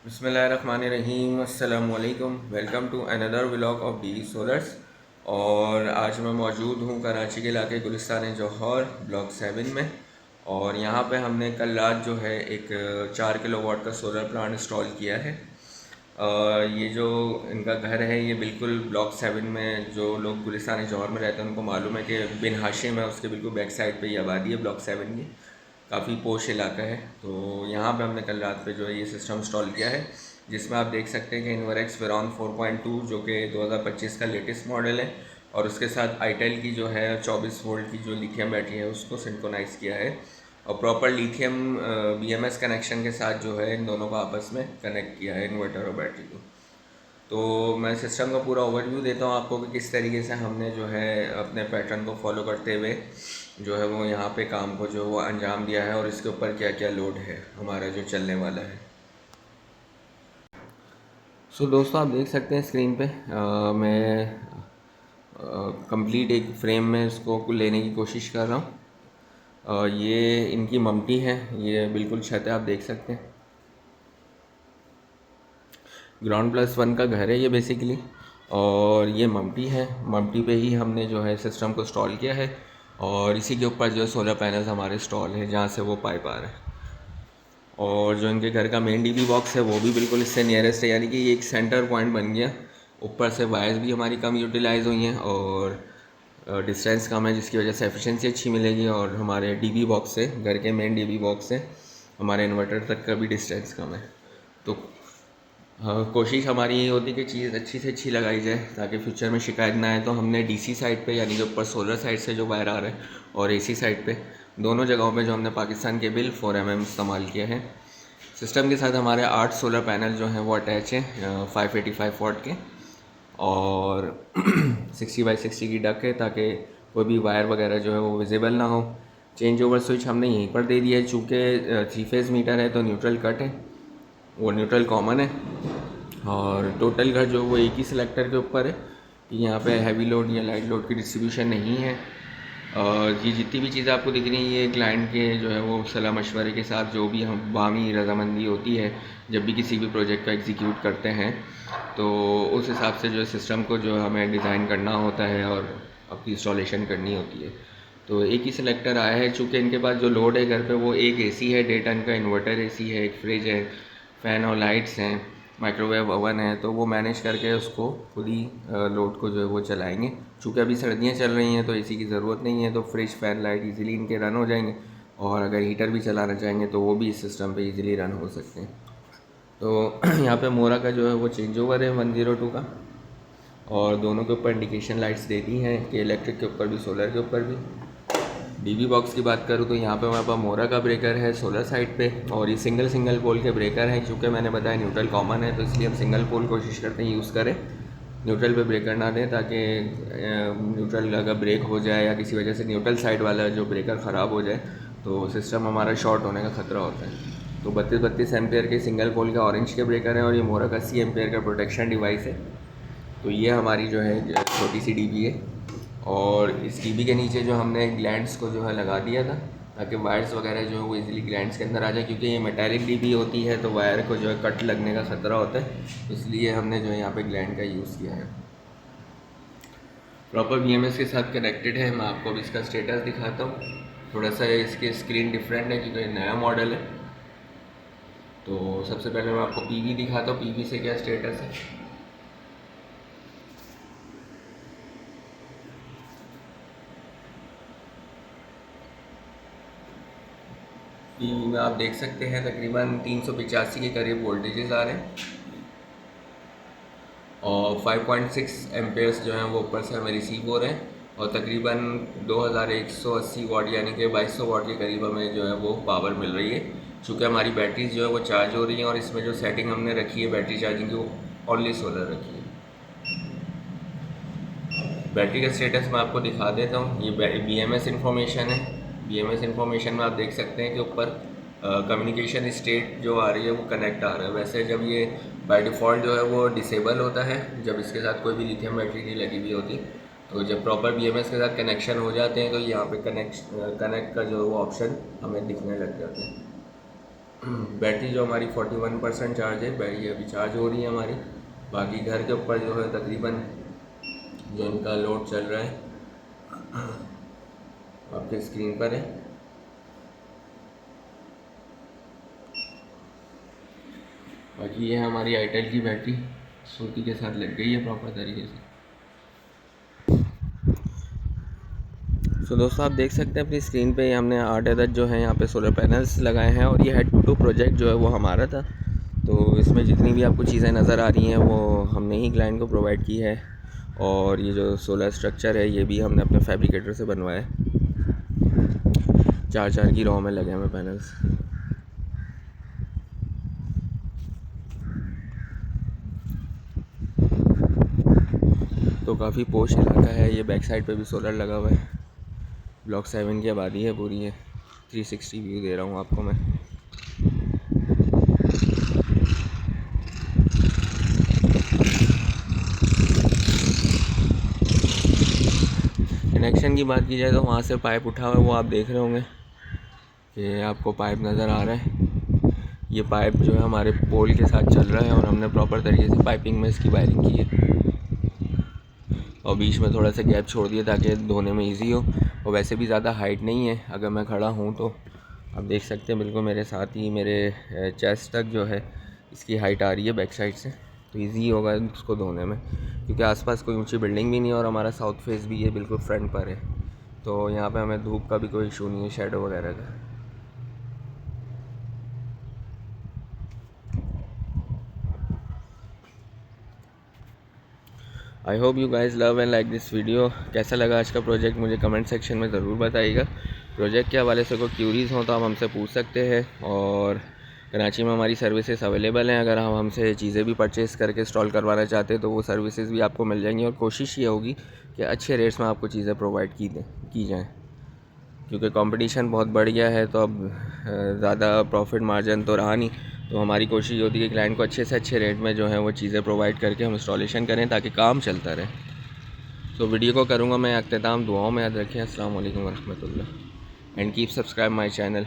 बिस्मिल्लाहिर्रहमानिर्रहीम अस्सलामुअलैकुम। Welcome to another vlog of the Solars. और आज मैं मौजूद हूँ कराची के इलाके गुलिस्तान जौहर ब्लॉक 7 में। और यहाँ पे हमने कल रात जो है एक 4 किलोवाट का सोलर प्लांट इंस्टॉल किया है। ये जो इनका घर है ये बिल्कुल ब्लॉक 7 में, जो लोग गुलिस्तान जौहर में रहते हैं उनको मालूम है कि बिन हाशिम है, उसके बिल्कुल बैक साइड पे ये आबादी है ब्लॉक 7 की। काफ़ी पोश इलाका है। तो यहाँ पे हमने कल रात पे जो है ये सिस्टम इंस्टॉल किया है, जिसमें आप देख सकते हैं कि इन्वरेक्स वेरॉन 4.2 जो कि 2025 का लेटेस्ट मॉडल है, और उसके साथ आईटेल की जो है 24 वोल्ट की जो लिथियम बैटरी है उसको सिंक्रोनाइज किया है, और प्रॉपर लिथियम BMS कनेक्शन के साथ जो है इन दोनों को आपस में कनेक्ट किया है, इन्वर्टर और बैटरी को। तो मैं सिस्टम का पूरा ओवरव्यू देता हूँ आपको कि किस तरीके से हमने जो है अपने पैटर्न को फॉलो करते हुए जो है वो यहाँ पे काम को जो वो अंजाम दिया है, और इसके ऊपर क्या क्या लोड है हमारा जो चलने वाला है। दोस्तों आप देख सकते हैं स्क्रीन पे मैं कंप्लीट एक फ्रेम में इसको लेने की कोशिश कर रहा हूँ। ये इनकी ममटी है, ये बिल्कुल छत है, आप देख सकते हैं। ग्राउंड +1 का घर है ये बेसिकली, और ये ममटी है। ममटी पे ही हमने जो है सिस्टम को इंस्टॉल किया है, और इसी के ऊपर जो है सोलर पैनल्स हमारे इंस्टॉल है जहाँ से वो पाइप आ रहे हैं। और जो इनके घर का मेन DB बॉक्स है वो भी बिल्कुल इससे नियरेस्ट है, यानी कि ये एक सेंटर पॉइंट बन गया। ऊपर से वायर्स भी हमारी कम यूटिलाइज हुई हैं, और डिस्टेंस कम है जिसकी वजह से एफिशिएंसी अच्छी मिलेगी। और हमारे DB बॉक्स से, घर के मेन DB बॉक्स से हमारे इन्वर्टर तक का भी डिस्टेंस कम है। तो हाँ, कोशिश हमारी यही होती है कि चीज़ अच्छी से अच्छी लगाई जाए ताकि फ्यूचर में शिकायत ना आए। तो हमने DC साइड पे, यानी कि ऊपर सोलर साइड से जो वायर आ रहे हैं, और AC साइड पे, दोनों जगहों पे जो हमने पाकिस्तान केबल 4mm इस्तेमाल किया है। सिस्टम के साथ हमारे 8 सोलर पैनल जो हैं वो अटैच हैं 585 वाट के, और 60x60 की डक है ताकि कोई भी वायर वगैरह जो है वो विजिबल ना हो। चेंज ओवर स्विच हमने यहीं पर दे दिया है, चूँकि 3 फेज़ मीटर है तो न्यूट्रल कट है, वो न्यूट्रल कॉमन है। और टोटल घर जो वो एक ही सिलेक्टर के ऊपर है कि यहाँ पे हैवी लोड या लाइट लोड की डिस्ट्रीब्यूशन नहीं है। और ये जितनी भी चीज़ें आपको दिख रही हैं ये क्लाइंट के जो है वो सलाह मशवरे के साथ जो भी हम बामी रजामंदी होती है जब भी किसी भी प्रोजेक्ट का एग्जीक्यूट करते हैं, तो उस हिसाब से जो है सिस्टम को जो हमें डिज़ाइन करना होता है और अपनी इंस्टॉलेशन करनी होती है। तो एक ही सिलेक्टर आया है, चूँकि इनके पास जो लोड है घर पे वो एक AC है, 1.5 टन का इन्वर्टर AC है, एक फ्रिज है, फ़ैन और लाइट्स हैं, माइक्रोवेव ओवन है। तो वो मैनेज करके उसको खुद ही लोड को जो है वो चलाएंगे। चूँकि अभी सर्दियाँ चल रही हैं तो AC की ज़रूरत नहीं है, तो फ्रिज फ़ैन लाइट इजीली इनके रन हो जाएंगे, और अगर हीटर भी चलाना चाहेंगे तो वो भी इस सिस्टम पे इजीली रन हो सकते हैं। तो यहाँ पे मोरा का जो है वो चेंज ओवर है 102 का, और दोनों के ऊपर इंडिकेशन लाइट्स दे दी हैं कि इलेक्ट्रिक के ऊपर भी सोलर के ऊपर भी। DB बॉक्स की बात करूँ तो यहाँ पे हमारे पास मोरा का ब्रेकर है सोलर साइड पे, और ये सिंगल पोल के ब्रेकर हैं। क्योंकि मैंने बताया न्यूट्रल कॉमन है तो इसलिए हम सिंगल पोल कोशिश करते हैं यूज़ करें, न्यूट्रल पे ब्रेकर ना दें, ताकि न्यूट्रल अगर ब्रेक हो जाए या किसी वजह से न्यूट्रल साइड वाला जो ब्रेकर ख़राब हो जाए तो सिस्टम हमारा शॉर्ट होने का ख़तरा होता है। तो 32 एम्पेयर के सिंगल पोल के ऑरेंज के ब्रेकर हैं, और ये मोरा का 80 एम्पेयर का प्रोटेक्शन डिवाइस है। तो ये हमारी जो है छोटी सी DB है, और इस DB के नीचे जो हमने ग्लैंड्स को जो है लगा दिया था ताकि वायर्स वगैरह जो है वो इजीली ग्लैंड्स के अंदर आ जाए, क्योंकि ये मेटालिक DB होती है तो वायर को जो है कट लगने का ख़तरा होता है, इसलिए हमने जो है यहाँ पे ग्लैंड का यूज़ किया है। प्रॉपर BMS के साथ कनेक्टेड है। मैं आपको अभी इसका स्टेटस दिखाता हूँ। थोड़ा सा इसकी स्क्रीन डिफरेंट है क्योंकि नया मॉडल है। तो सबसे पहले मैं आपको PV दिखाता हूँ, PV से क्या स्टेटस है। PV में आप देख सकते हैं तकरीबन 385 के करीब वोल्टेजेस आ रहे हैं, और 5.6 एम्पेयर्स जो हैं वो ऊपर से हमें रिसीव हो रहे हैं, और तकरीबन 2180 वाट यानी कि 2200 वाट के करीब हमें जो है वो पावर मिल रही है। चूँकि हमारी बैटरीज जो है वो चार्ज हो रही हैं, और इसमें जो सेटिंग हमने रखी है बैटरी चार्जिंग की वो ओनली सोलर रखी है। बैटरी का स्टेटस मैं आपको दिखा देता हूँ। ये BMS इन्फॉर्मेशन है। BMS इन्फॉर्मेशन में आप देख सकते हैं कि ऊपर कम्युनिकेशन स्टेट जो आ रही है वो कनेक्ट आ रहा है। वैसे जब ये बाय डिफ़ॉल्ट जो है वो डिसेबल होता है जब इसके साथ कोई भी लिथियम बैटरी नहीं लगी हुई होती। तो जब प्रॉपर BMS के साथ कनेक्शन हो जाते हैं तो यहाँ पे कनेक्ट का जो वो ऑप्शन हमें दिखने लग जाते हैं। बैटरी जो हमारी 41% चार्ज है, ये अभी चार्ज हो रही है हमारी। बाकी घर के ऊपर जो है तकरीबन जो इनका लोड चल रहा है आपके स्क्रीन पर है। बाकी ये है हमारी आईटेल की बैटरी, सूती के साथ लग गई है प्रॉपर तरीके से। तो दोस्तों आप देख सकते हैं अपनी स्क्रीन पे हमने 8 अदद जो है यहाँ पे सोलर पैनल्स लगाए हैं, और ये हेड टू प्रोजेक्ट जो है वो हमारा था। तो इसमें जितनी भी आपको चीज़ें नज़र आ रही हैं वो हमने ही क्लाइंट को प्रोवाइड की है, और ये जो सोलर स्ट्रक्चर है ये भी हमने अपने फैब्रिकेटर से बनवाया है। 4 की रॉ में लगे हमें पैनल्स। तो काफ़ी पोश इलाका है ये, बैक साइड पे भी सोलर लगा हुआ है। ब्लॉक 7 की आबादी है पूरी है। 360 व्यू दे रहा हूँ आपको मैं। कनेक्शन की बात की जाए तो वहाँ से पाइप उठा हुआ है, वो आप देख रहे होंगे कि आपको पाइप नज़र आ रहा है। ये पाइप जो है हमारे पोल के साथ चल रहा है, और हमने प्रॉपर तरीके से पाइपिंग में इसकी वायरिंग की है, और बीच में थोड़ा सा गैप छोड़ दिया ताकि धोने में इजी हो। और वैसे भी ज़्यादा हाइट नहीं है, अगर मैं खड़ा हूँ तो आप देख सकते हैं बिल्कुल मेरे साथ ही मेरे चेस्ट तक जो है इसकी हाइट आ रही है बैक साइड से, तो इजी होगा उसको धोने में, क्योंकि आसपास कोई ऊंची बिल्डिंग भी नहीं है और हमारा साउथ फेस भी ये बिल्कुल फ्रंट पर है, तो यहाँ पे हमें धूप का भी कोई इशू नहीं है, शेडो वगैरह का। I hope you guys love and like this video. कैसा लगा आज का प्रोजेक्ट मुझे कमेंट सेक्शन में ज़रूर बताइएगा। प्रोजेक्ट के हवाले से कोई क्यूरीज़ हो तो आप हमसे पूछ सकते हैं, और कराची में हमारी सर्विसेज अवेलेबल हैं। अगर हम हमसे चीज़ें भी परचेज़ करके इंस्टॉल करवाना चाहते हैं तो वो सर्विसेज भी आपको मिल जाएंगी, और कोशिश ये होगी कि अच्छे रेट्स में आपको चीज़ें प्रोवाइड की जाएँ, क्योंकि कंपटीशन बहुत बढ़ गया है, तो अब ज़्यादा प्रॉफिट मार्जिन तो रहा नहीं। तो हमारी कोशिश होती है कि क्लाइंट को अच्छे से अच्छे रेट में जो है वो चीज़ें प्रोवाइड करके हम इंस्टॉलेशन करें ताकि काम चलता रहे। तो वीडियो को करूँगा मैं अख्ताम, दुआओं में याद रखें। अस्सलाम वालेकुम वरहमतुल्लाह, and keep subscribe my channel.